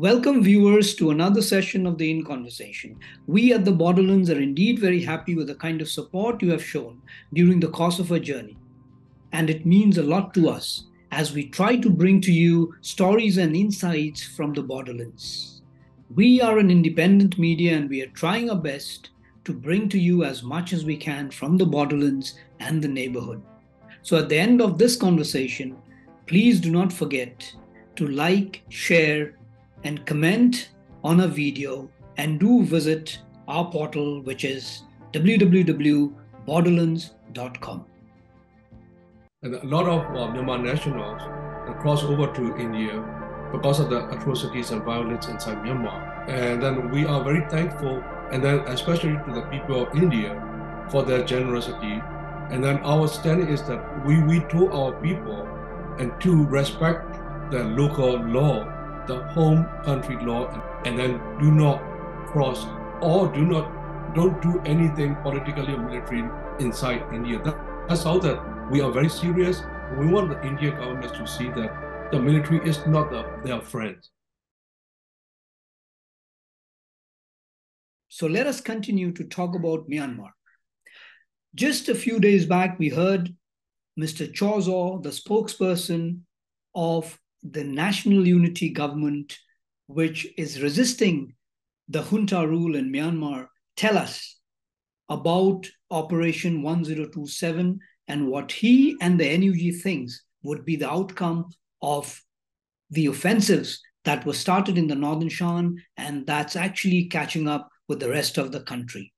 Welcome, viewers, to another session of the In Conversation. We at the Borderlands are indeed very happy with the kind of support you have shown during the course of our journey. And it means a lot to us as we try to bring to you stories and insights from the Borderlands. We are an independent media and we are trying our best to bring to you as much as we can from the Borderlands and the neighborhood. So at the end of this conversation, please do not forget to like, share, and comment on our video, and do visit our portal, which is www.borderlands.com. And a lot of Myanmar nationals cross over to India because of the atrocities and violence inside Myanmar. And then we are very thankful, and then especially to the people of India for their generosity. And then our standing is that we told our people and to respect the local law, the home country law, and then do not cross or don't do anything politically or military inside India. That's how that we are very serious. We want the Indian government to see that the military is not their friend. So let us continue to talk about Myanmar. Just a few days back, we heard Mr. Chozo, the spokesperson of the National Unity Government, which is resisting the junta rule in Myanmar, tell us about Operation 1027 and what he and the NUG thinks would be the outcome of the offensives that were started in the Northern Shan, and that's actually catching up with the rest of the country.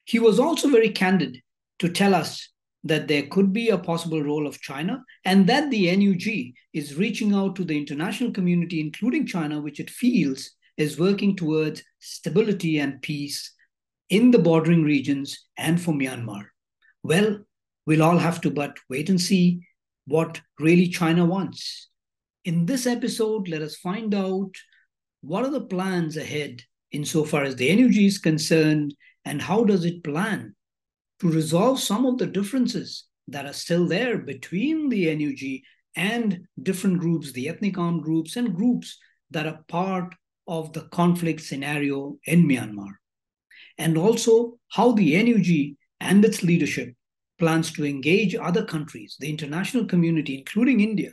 He was also very candid to tell us that there could be a possible role of China and that the NUG is reaching out to the international community, including China, which it feels is working towards stability and peace in the bordering regions and for Myanmar. Well, we'll all have to but wait and see what really China wants. In this episode, let us find out what are the plans ahead insofar as the NUG is concerned, and how does it plan to resolve some of the differences that are still there between the NUG and different groups, the ethnic armed groups and groups that are part of the conflict scenario in Myanmar. And also how the NUG and its leadership plans to engage other countries, the international community, including India,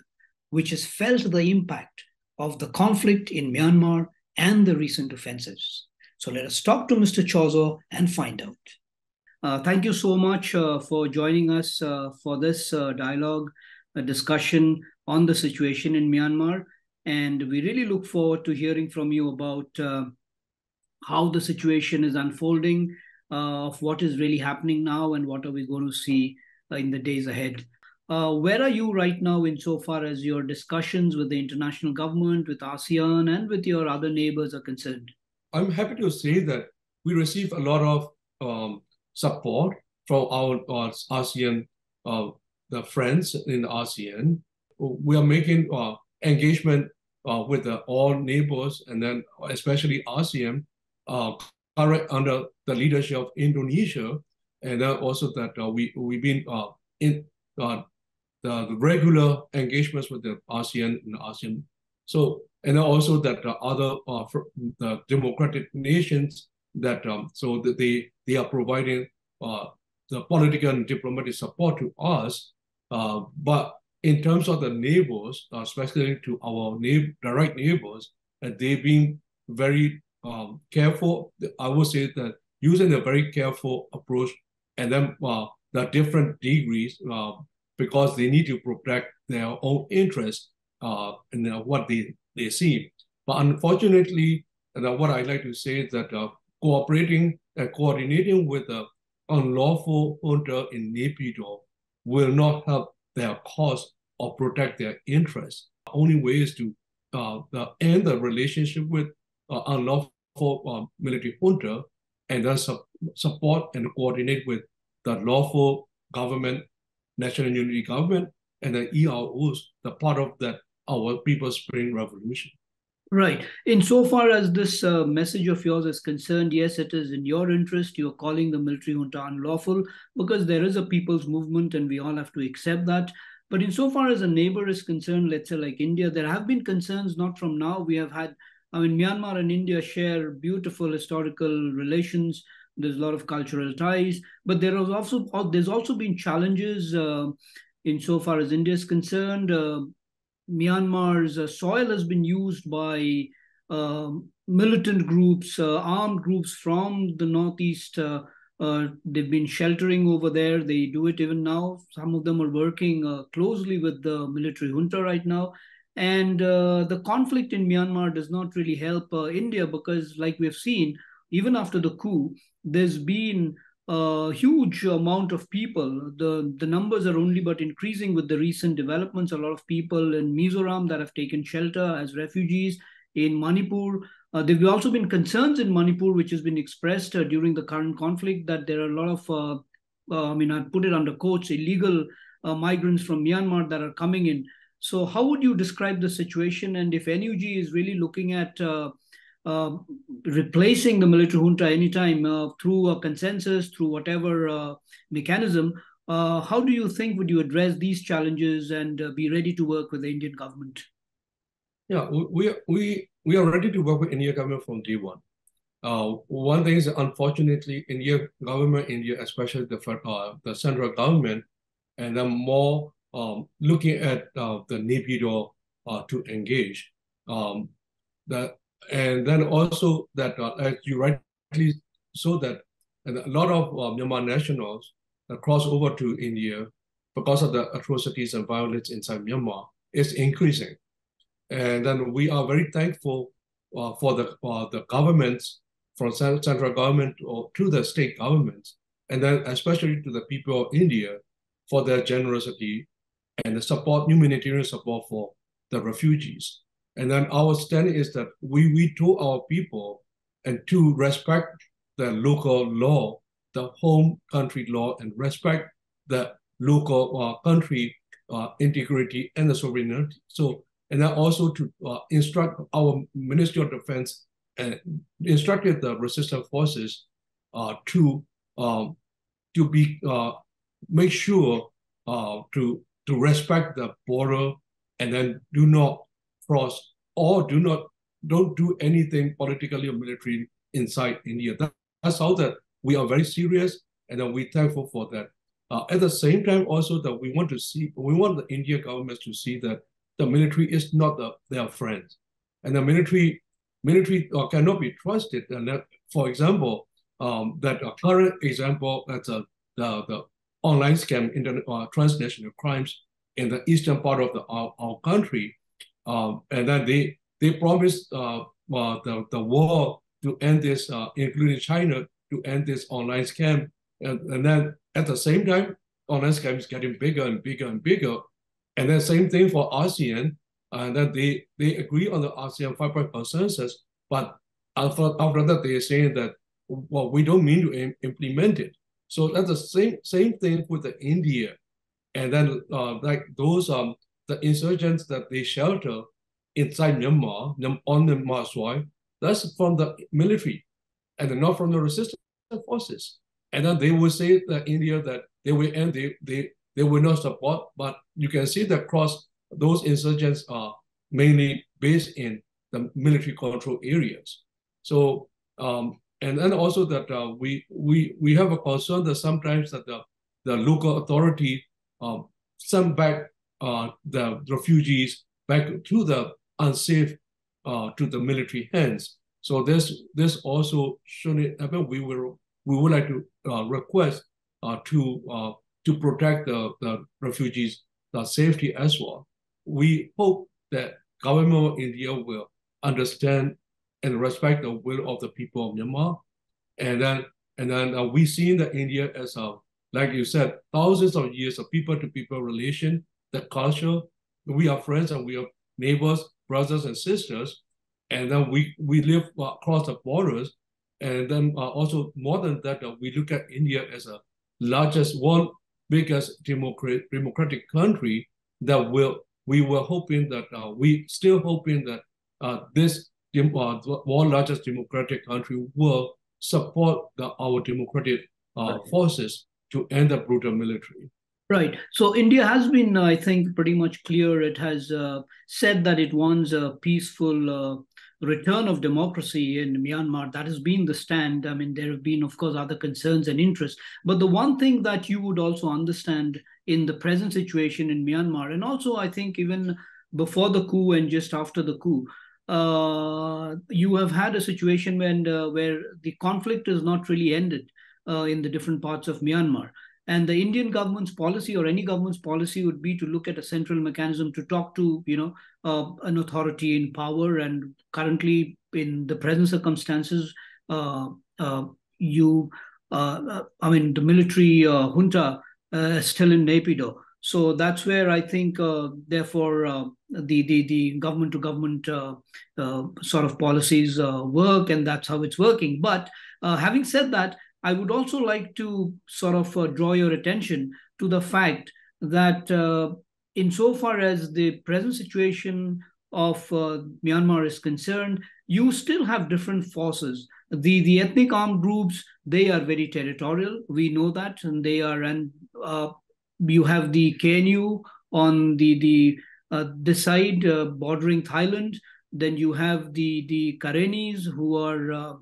which has felt the impact of the conflict in Myanmar and the recent offensives. So let us talk to Mr. Chozo and find out. Thank you so much for joining us for this dialogue, discussion on the situation in Myanmar. And we really look forward to hearing from you about how the situation is unfolding, of what is really happening now, and what are we going to see in the days ahead. Where are you right now insofar as your discussions with the international government, with ASEAN, and with your other neighbors are concerned? I'm happy to say that we receive a lot of support from our ASEAN, the friends in ASEAN. We are making engagement with all neighbors, and then especially ASEAN, under the leadership of Indonesia, and then also that we've been in the regular engagements with the ASEAN and ASEAN. So, and also that other the democratic nations that so that they are providing the political and diplomatic support to us. But in terms of the neighbors, especially to our direct neighbors, they've been very careful. I would say that using a very careful approach, and then the different degrees, because they need to protect their own interests and what they see. But unfortunately, what I like to say is that cooperating and coordinating with the unlawful junta in Naypyidaw will not help their cause or protect their interests. The only way is to end the relationship with unlawful military junta, and then support and coordinate with the lawful government, National Unity Government, and the EROs, the part of that our People's Spring Revolution. Right. Insofar as this message of yours is concerned, yes, it is in your interest. You're calling the military junta unlawful because there is a people's movement and we all have to accept that. But insofar as a neighbor is concerned, let's say like India, there have been concerns not from now. We have had I mean, Myanmar and India share beautiful historical relations. There's a lot of cultural ties, but there's also been challenges insofar as India is concerned. Myanmar's soil has been used by militant groups, armed groups from the northeast. They've been sheltering over there. They do it even now. Some of them are working closely with the military junta right now. And the conflict in Myanmar does not really help India because, like we've seen, even after the coup, there's been a huge amount of people. The numbers are only but increasing with the recent developments. A lot of people in Mizoram that have taken shelter as refugees. In Manipur, there have also been concerns in Manipur, which has been expressed during the current conflict, that there are a lot of, I mean, I put it under quotes, illegal migrants from Myanmar that are coming in. So, how would you describe the situation? And if NUG is really looking at uh, replacing the military junta anytime through a consensus, through whatever mechanism, how do you think would you address these challenges and be ready to work with the Indian government? Yeah, we are ready to work with India government from day one. One thing is, unfortunately, India, especially the central government, and then more looking at the need to engage. That and then also that as you rightly so that and a lot of Myanmar nationals cross over to India because of the atrocities and violence inside Myanmar is increasing. And then we are very thankful for the governments, from central government or to the state governments, and then especially to the people of India for their generosity and the support, humanitarian support for the refugees. And then our stand is that we told our people and to respect the local law, the home country law, and respect the local country integrity and the sovereignty. So, and then also to instruct our Ministry of Defense and instructed the resistance forces to be make sure to respect the border and then do not cross or don't do anything politically or military inside India. That's how that we are very serious and then we're thankful for that. At the same time, also that we want the Indian government to see that the military is not their friend, and the military cannot be trusted. And that, for example, that a current example that's the online scam, transnational crimes in the eastern part of our country, and then they promised the war to end this, including China, to end this online scam, and then at the same time, online scam is getting bigger and bigger and bigger, and then same thing for ASEAN, and then they agree on the ASEAN 5-point consensus, but after that they are saying that well we don't mean to implement it. So that's the same thing with the India, and then like those the insurgents that they shelter inside Myanmar on the Myanmar soil, that's from the military and not from the resistance forces. And then they will say that India that they will end, they will not support, but you can see that across those insurgents are mainly based in the military control areas. So and then also that we have a concern that sometimes that the local authority send back the refugees back to the unsafe to the military hands. So this also shouldn't happen. We would like to request to protect the refugees' safety as well. We hope that government of India will understand and respect the will of the people of Myanmar, and then we see in India as like you said, thousands of years of people-to-people relation, the culture. We are friends and we are neighbors, brothers and sisters, and then we live across the borders, and then also more than that, we look at India as a one biggest democratic country that we were hoping that we still hoping that this world largest democratic country will support our democratic forces to end the brutal military. Right. So India has been, I think, pretty much clear. It has said that it wants a peaceful return of democracy in Myanmar. That has been the stand. I mean, there have been, of course, other concerns and interests. But the one thing that you would also understand in the present situation in Myanmar, and also I think even before the coup and just after the coup, you have had a situation where the conflict is not really ended in the different parts of Myanmar. And the Indian government's policy or any government's policy would be to look at a central mechanism to talk to, an authority in power. And currently, in the present circumstances, uh, you, I mean, the military junta is still in Naypyidaw. So that's where I think, therefore, the government to government sort of policies work, and that's how it's working. But having said that, I would also like to sort of draw your attention to the fact that, insofar as the present situation of Myanmar is concerned, you still have different forces. The ethnic armed groups, they are very territorial. We know that, and they are, and you have the KNU on the this side bordering Thailand. Then you have the Karenis who are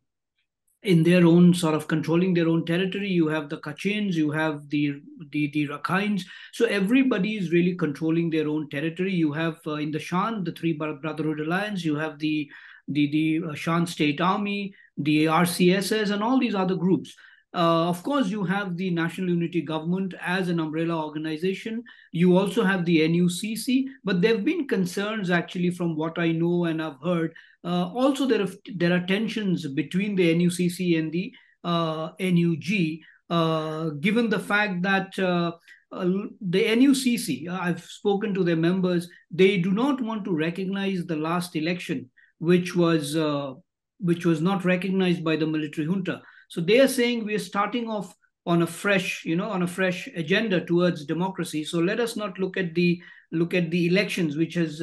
in their own sort of controlling their own territory. You have the Kachins, you have the Rakhines. So everybody is really controlling their own territory. You have in the Shan, the Three Brotherhood Alliance. You have the Shan State Army, the RCSS, and all these other groups. Of course, you have the National Unity Government as an umbrella organization. You also have the NUCC, but there have been concerns actually from what I know and I've heard. Also, there are tensions between the NUCC and the NUG, given the fact that the NUCC, I've spoken to their members, they do not want to recognize the last election, which was not recognized by the military junta. So they are saying we are starting off on a fresh, on a fresh agenda towards democracy. So let us not look at the elections, which has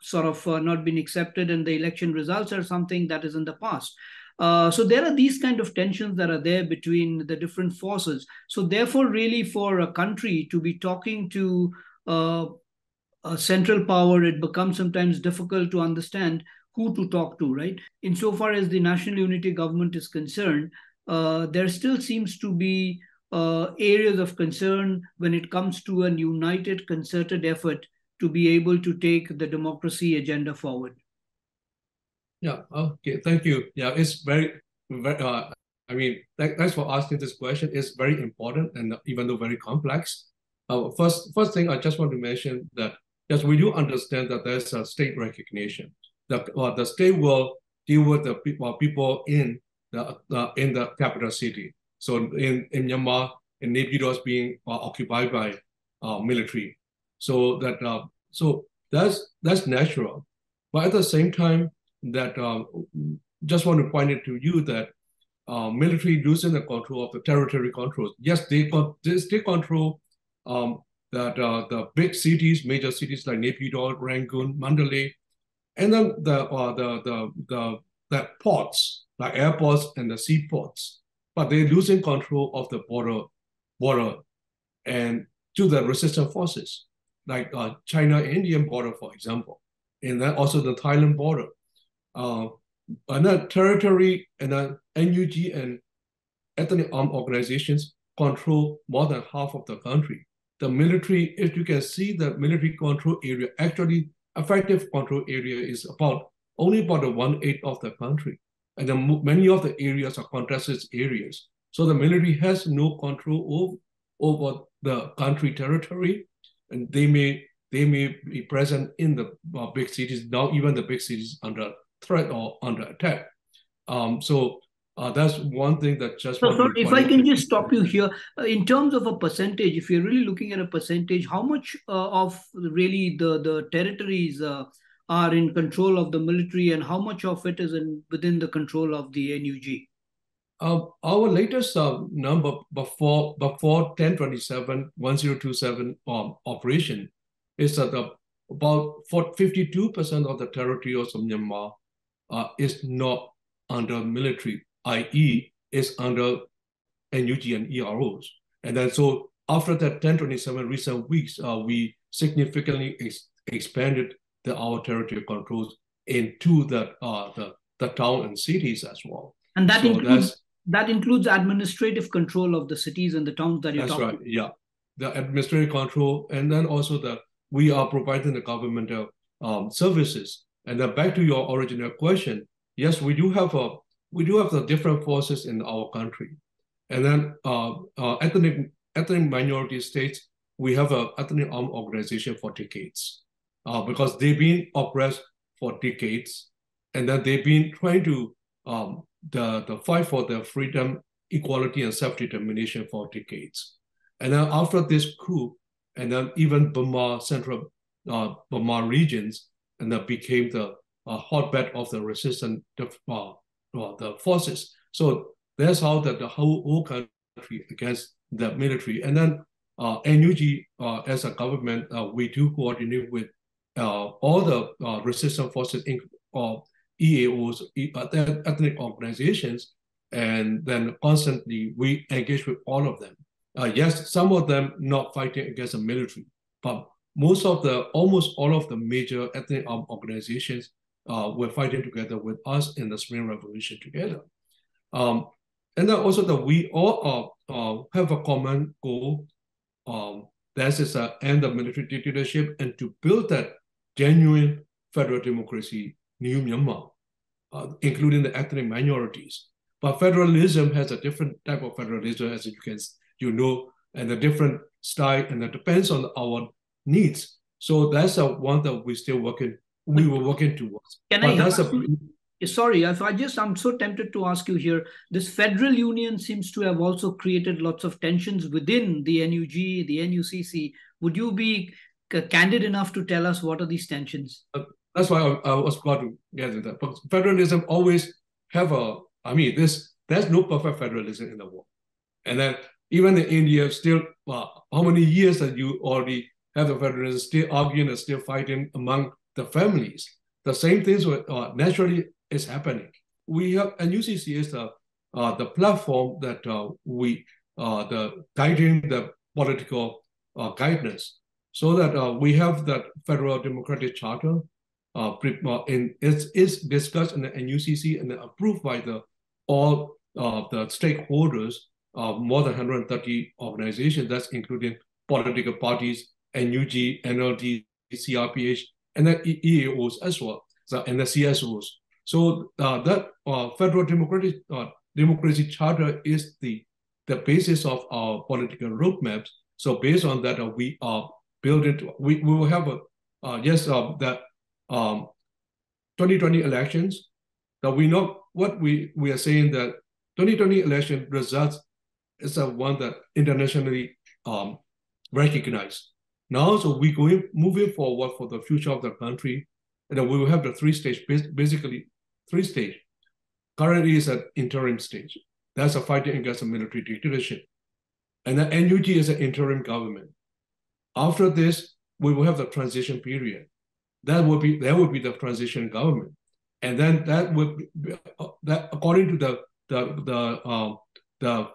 sort of not been accepted, and the election results are something that is in the past. So there are these kind of tensions that are there between the different forces. So therefore, really, for a country to be talking to a central power, it becomes sometimes difficult to understand who to talk to, right? Insofar as the national unity government is concerned, there still seems to be areas of concern when it comes to an united, concerted effort to be able to take the democracy agenda forward. Yeah, okay, thank you. Yeah, it's very, I mean, thanks for asking this question. It's very important and even though very complex. First thing I just want to mention that, yes, we do understand that there's a state recognition. The state will deal with the people in the capital city. So in Myanmar, in Naypyidaw is being occupied by military. So that's natural. But at the same time, that just want to point it to you that military losing the control of the territory controls. Yes, they control the big cities, major cities like Naypyidaw, Rangoon, Mandalay, and then the ports, like airports and the seaports. But they're losing control of the border and to the resistance forces, like China-Indian border, for example, and then also the Thailand border. And the territory and the NUG and ethnic armed organizations control more than half of the country. The military, if you can see the military control area, actually effective control area is only about 1/8 of the country. And then many of the areas are contested areas. So the military has no control over the country territory, and they may be present in the big cities. Now even the big cities under threat or under attack. So that's one thing that just. So if I can just stop you here, in terms of a percentage, if you're really looking at a percentage, how much of really the territories are in control of the military, and how much of it is within the control of the NUG? Our latest number before 10/27/1027 operation is that about 52% of the territory of Myanmar is not under military, i.e. is under NUG and EROs. And then so after that 10/27 recent weeks, we significantly expanded our territory controls into the town and cities as well. And So that includes administrative control of the cities and the towns that you're talking about. That's right, yeah. The administrative control, and then also we are providing the governmental services. And then back to your original question, yes, we do have the different forces in our country. And then ethnic minority states, we have an ethnic armed organization for decades because they've been oppressed for decades. And then they've been trying to the fight for their freedom, equality, and self-determination for decades. And then after this coup, and then even Burma, central Burma regions, and that became the hotbed of the resistance, the forces. So that's how the whole country against the military. And then NUG, as a government, we do coordinate with all the resistance forces, EAOs, ethnic organizations, and then constantly we engage with all of them. Yes, some of them not fighting against the military, but almost all of the major ethnic organizations were fighting together with us in the Spring Revolution together. And then also that we all have a common goal. That is to end the military dictatorship and to build that genuine federal democracy, New Myanmar, including the ethnic minorities. But federalism has a different type of federalism, as you know, and a different style, and it depends on our needs. So that's one that we were working towards. Sorry, I'm so tempted to ask you here. This federal union seems to have also created lots of tensions within the NUG, the NUCC. Would you be candid enough to tell us what are these tensions? That's why I was about to get into that. But federalism always there's no perfect federalism in the world. And then even in India, still, how many years that you already have the federalism, still arguing and still fighting among the families. The same things naturally is happening. We have, and UCC is the platform that the guiding the political guidance, so that we have that Federal Democratic Charter. It's discussed in the NUCC and approved by all the stakeholders, more than 130 organizations. That's including political parties, NUG, NLD, CRPH, and then EAOs as well, and the CSOs. So that Federal Democracy Charter is the basis of our political roadmaps. So based on that, we are building. We will have that 2020 elections. That we know what we are saying, that 2020 election results is one that internationally recognized. Now, so we're moving forward for the future of the country, and then we will have the basically three stage. Currently is an interim stage. That's a fighting against a military dictatorship. And the NUG is an interim government. After this, we will have the transition period. That will be the transition government. And then that would be, that according to the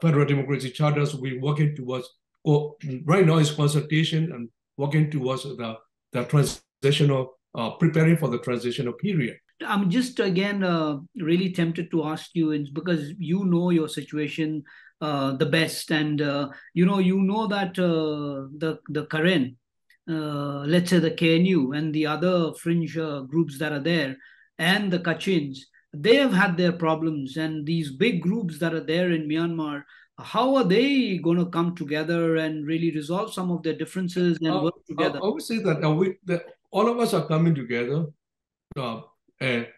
Federal Democracy Charters, we're working towards, right now is consultation and working towards the transitional, preparing for the transitional period. I'm just again really tempted to ask you, because you know your situation the best, and you know that the Karen, let's say the KNU and the other fringe groups that are there, and the Kachins, they have had their problems, and these big groups that are there in Myanmar, how are they going to come together and really resolve some of their differences and work together? I would say that all of us are coming together, but it's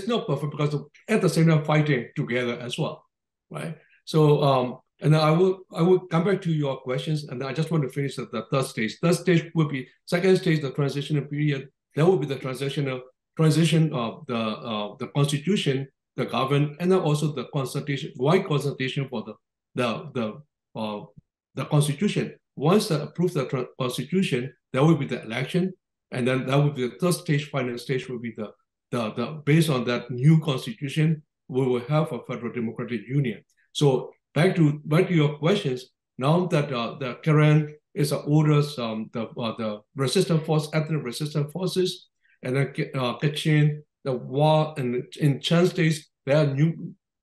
not perfect because at the same time fighting together as well, right? So and I will come back to your questions, and I just want to finish the third stage. Third stage will be second stage, the transitional period. That will be the transition of the constitution, the government, and then also the consultation, wide consultation for the constitution. Once they approve the constitution, there will be the election, and then that will be the third stage. Final stage will be the based on that new constitution, we will have a federal democratic union. So back to your questions. Now that the Karen is orders the resistance force, ethnic resistance forces, and then Kachin, the Wa, and in Chan states, there are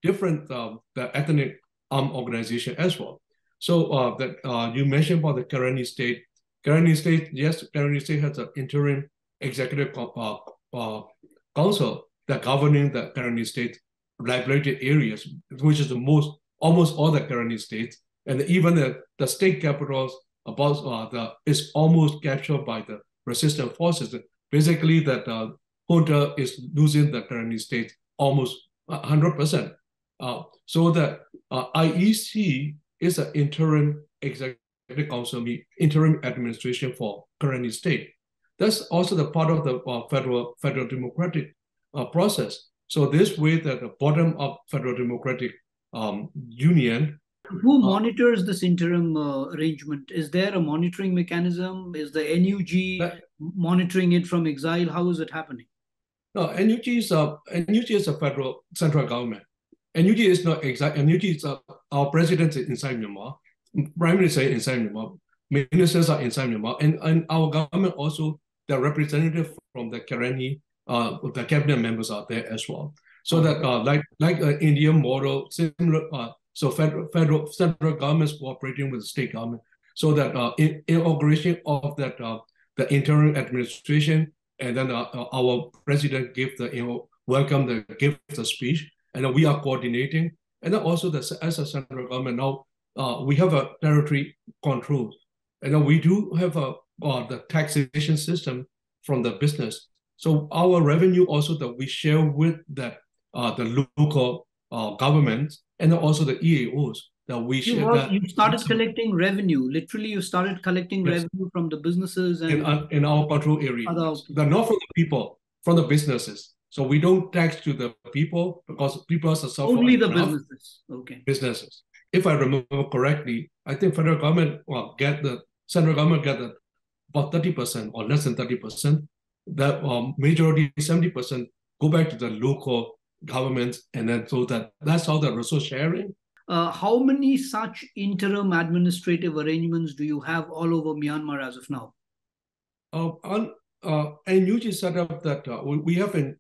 different the ethnic armed organization as well. So that you mentioned about the Karenni state. Karenni state, yes, Karenni state has an interim executive council that governing the Karenni state liberated areas, which is almost all the Karenni states, and even the state capitals about is almost captured by the resistance forces. Basically, that junta is losing the Karenni state almost 100%. So that IEC is an interim executive council, interim administration for Karenni state. That's also the part of the federal democratic process. So this way that the bottom up federal democratic union. Who monitors this interim arrangement? Is there a monitoring mechanism? Is the NUG monitoring it from exile? How is it happening? No, NUG is a federal central government. NUG is not exact. NUG is our president is inside Myanmar, prime minister is inside Myanmar, ministers are inside Myanmar, and our government also, the representative from the Karenni, the cabinet members are there as well. So that like Indian model, similar. So central governments cooperating with the state government, so that inauguration of that the interim administration, and then our president give the welcome, give the speech, and then we are coordinating, and then also as a central government now we have a territory control, and then we do have the taxation system from the business. So our revenue also that we share with the local governments, and also the EAOs that we share. You started collecting revenue. Literally, you started collecting revenue from the businesses and in our control area. They're not from the people, from the businesses. So we don't tax to the people because people are suffering. Only the businesses. Okay. Businesses. If I remember correctly, I think central government get about 30% or less than 30%. The majority, 70%, go back to the local governments, and then so that's how the resource sharing. How many such interim administrative arrangements do you have all over Myanmar as of now? NUG set up that we have in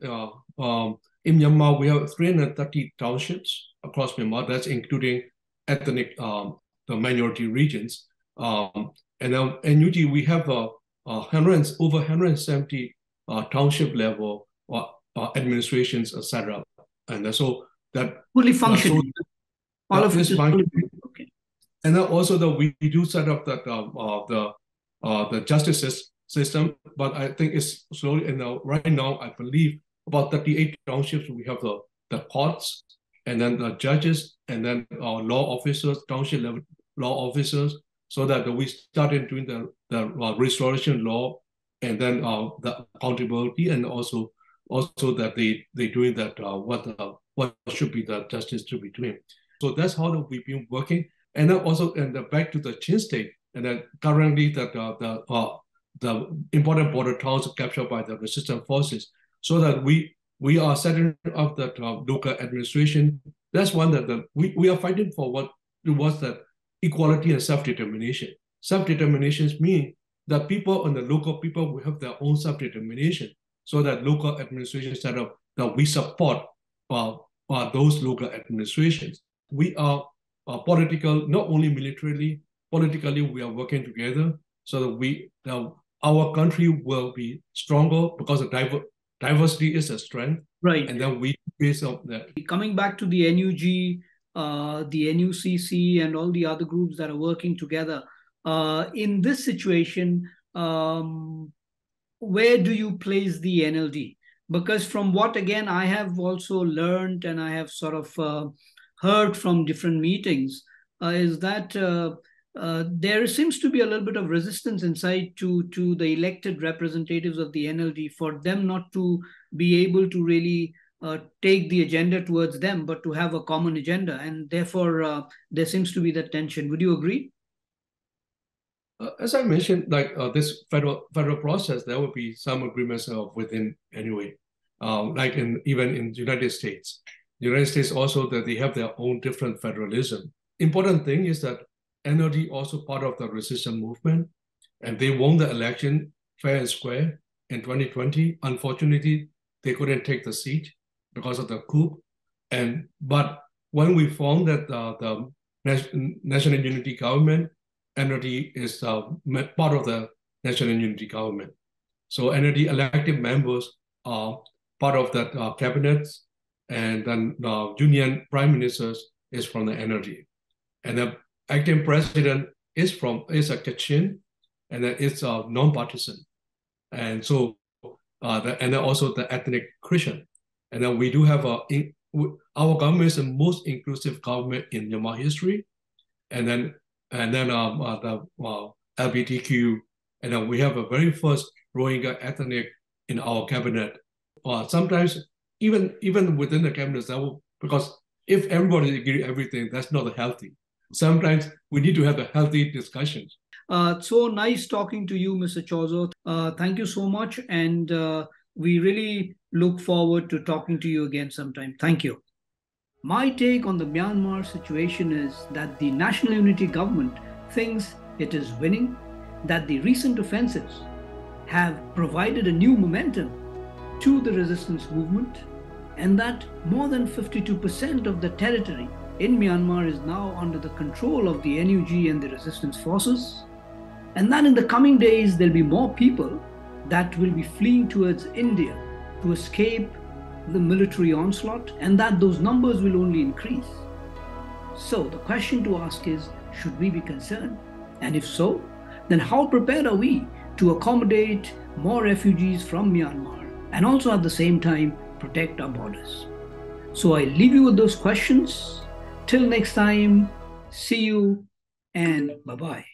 Myanmar, we have 330 townships across Myanmar. That's including ethnic the minority regions. And then NUG, we have over 170 township level administrations, etc. And so that fully functioning. All of this functioning. Okay. And then also that we do set up that the justice system, but I think it's slowly. And right now, I believe about 38 townships we have the courts, and then the judges, and then law officers, township level law officers, so that we started doing the restoration law, and then the accountability, and also that they doing that what should be the justice to be doing. So that's how we've been working, and then also back to the Chin state, and then currently the important border towns are captured by the resistance forces, so that we are setting up that local administration. That's one that we are fighting for what was that equality and self-determination. Self-determinations mean that people and the local people will have their own self-determination, so that local administration set up that we support those local administrations. We are political, not only militarily, politically we are working together, so that our country will be stronger because the diversity is a strength. Right. And then we base on that. Coming back to the NUG, the NUCC, and all the other groups that are working together, in this situation, where do you place the NLD? Because from what, again, I have also learned, and I have sort of heard from different meetings, is that there seems to be a little bit of resistance inside to the elected representatives of the NLD, for them not to be able to really take the agenda towards them, but to have a common agenda. And therefore, there seems to be that tension. Would you agree? As I mentioned, like this federal process, there will be some agreements within anyway. Like even in the United States. The United States also that they have their own different federalism. Important thing is that NLD also part of the resistance movement, and they won the election fair and square. in 2020. Unfortunately, they couldn't take the seat because of the coup. But when we formed the National Unity Government, NLD is part of the National Unity Government. So NLD elected members are part of that cabinet, and then the union prime ministers is from the NLD. And the acting president is a Kachin, and then it's non-partisan. And so, and then also the ethnic Christian. And then we do have our government is the most inclusive government in Myanmar history. And then the LGBTQ, and then we have a very first Rohingya ethnic in our cabinet. Sometimes even within the cabinet, because if everybody agree everything, that's not healthy. Sometimes we need to have a healthy discussions. So nice talking to you, Mr. Chozo. Thank you so much. And we really look forward to talking to you again sometime. Thank you. My take on the Myanmar situation is that the National Unity Government thinks it is winning, that the recent offensives have provided a new momentum to the resistance movement, and that more than 52% of the territory in Myanmar is now under the control of the NUG and the resistance forces, and that in the coming days there'll be more people that will be fleeing towards India to escape the military onslaught, and that those numbers will only increase. So the question to ask is, should we be concerned? And if so, then how prepared are we to accommodate more refugees from Myanmar and also at the same time protect our borders? So I leave you with those questions. Till next time, see you and bye-bye.